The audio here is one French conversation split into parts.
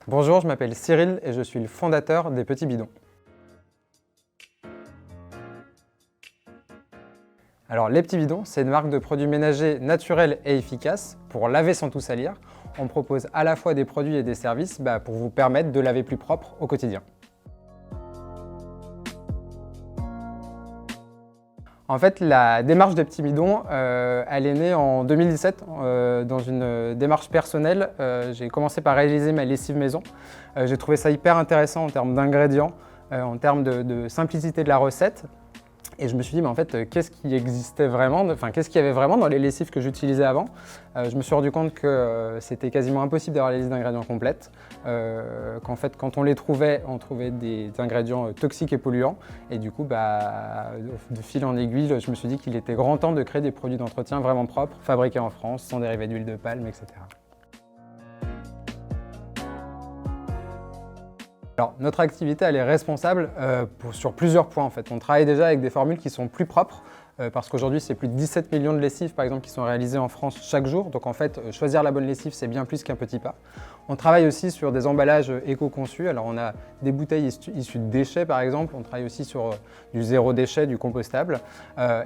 Bonjour, je m'appelle Cyril et je suis le fondateur des Petits Bidons. Alors les Petits Bidons, c'est une marque de produits ménagers naturels et efficaces pour laver sans tout salir. On propose à la fois des produits et des services pour vous permettre de laver plus propre au quotidien. En fait, la démarche des Petits Bidons, elle est née en 2017 dans une démarche personnelle. J'ai commencé par réaliser ma lessive maison. J'ai trouvé ça hyper intéressant en termes d'ingrédients, en termes de simplicité de la recette. Et je me suis dit, mais en fait, qu'est-ce qui existait vraiment, qu'est-ce qu'il y avait vraiment dans les lessives que j'utilisais avant? Je me suis rendu compte que c'était quasiment impossible d'avoir la liste d'ingrédients complète, qu'en fait, quand on les trouvait, on trouvait des ingrédients toxiques et polluants. Et du coup, de fil en aiguille, je me suis dit qu'il était grand temps de créer des produits d'entretien vraiment propres, fabriqués en France, sans dérivés d'huile de palme, etc. Alors, notre activité, elle est responsable sur plusieurs points en fait. On travaille déjà avec des formules qui sont plus propres parce qu'aujourd'hui, c'est plus de 17 millions de lessives par exemple qui sont réalisées en France chaque jour. Donc en fait, choisir la bonne lessive, c'est bien plus qu'un petit pas. On travaille aussi sur des emballages éco-conçus. Alors on a des bouteilles issues de déchets par exemple. On travaille aussi sur du zéro déchet, du compostable.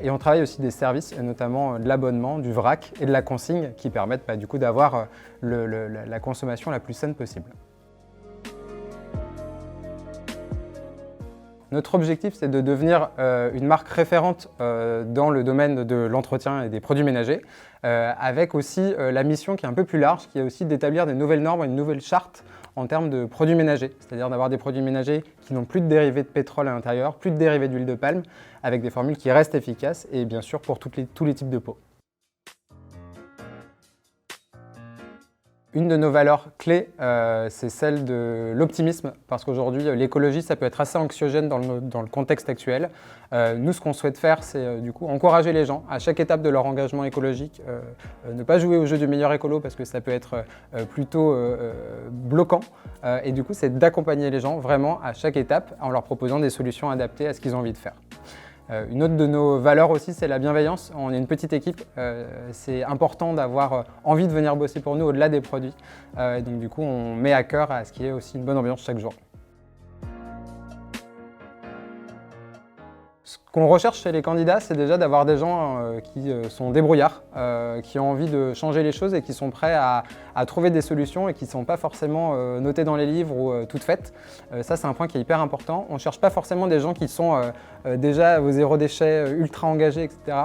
Et on travaille aussi des services, et notamment de l'abonnement, du vrac et de la consigne qui permettent du coup d'avoir la consommation la plus saine possible. Notre objectif, c'est de devenir une marque référente dans le domaine de l'entretien et des produits ménagers, avec aussi la mission qui est un peu plus large, qui est aussi d'établir des nouvelles normes, une nouvelle charte en termes de produits ménagers, c'est-à-dire d'avoir des produits ménagers qui n'ont plus de dérivés de pétrole à l'intérieur, plus de dérivés d'huile de palme, avec des formules qui restent efficaces et bien sûr pour tous les types de peau. Une de nos valeurs clés, c'est celle de l'optimisme, parce qu'aujourd'hui, l'écologie, ça peut être assez anxiogène dans le contexte actuel. Nous, ce qu'on souhaite faire, c'est du coup encourager les gens à chaque étape de leur engagement écologique, ne pas jouer au jeu du meilleur écolo, parce que ça peut être plutôt bloquant. Et du coup, c'est d'accompagner les gens vraiment à chaque étape en leur proposant des solutions adaptées à ce qu'ils ont envie de faire. Une autre de nos valeurs aussi, c'est la bienveillance. On est une petite équipe, c'est important d'avoir envie de venir bosser pour nous au-delà des produits. Et donc du coup, on met à cœur à ce qu'il y ait aussi une bonne ambiance chaque jour. Ce qu'on recherche chez les candidats, c'est déjà d'avoir des gens qui sont débrouillards, qui ont envie de changer les choses et qui sont prêts à trouver des solutions et qui ne sont pas forcément notées dans les livres ou toutes faites. Ça, c'est un point qui est hyper important. On ne cherche pas forcément des gens qui sont déjà au zéro déchet, ultra engagés, etc.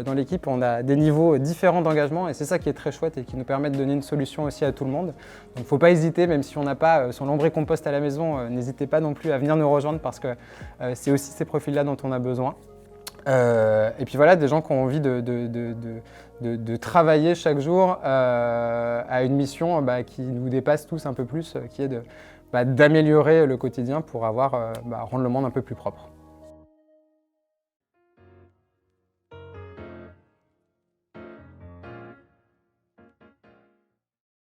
Dans l'équipe, on a des niveaux différents d'engagement et c'est ça qui est très chouette et qui nous permet de donner une solution aussi à tout le monde. Donc il ne faut pas hésiter, même si on n'a pas son lombricompost à la maison, n'hésitez pas non plus à venir nous rejoindre parce que c'est aussi ces profils-là dont on a besoin. Et puis voilà, des gens qui ont envie de travailler chaque jour à une mission qui nous dépasse tous un peu plus, qui est d'améliorer le quotidien pour rendre le monde un peu plus propre.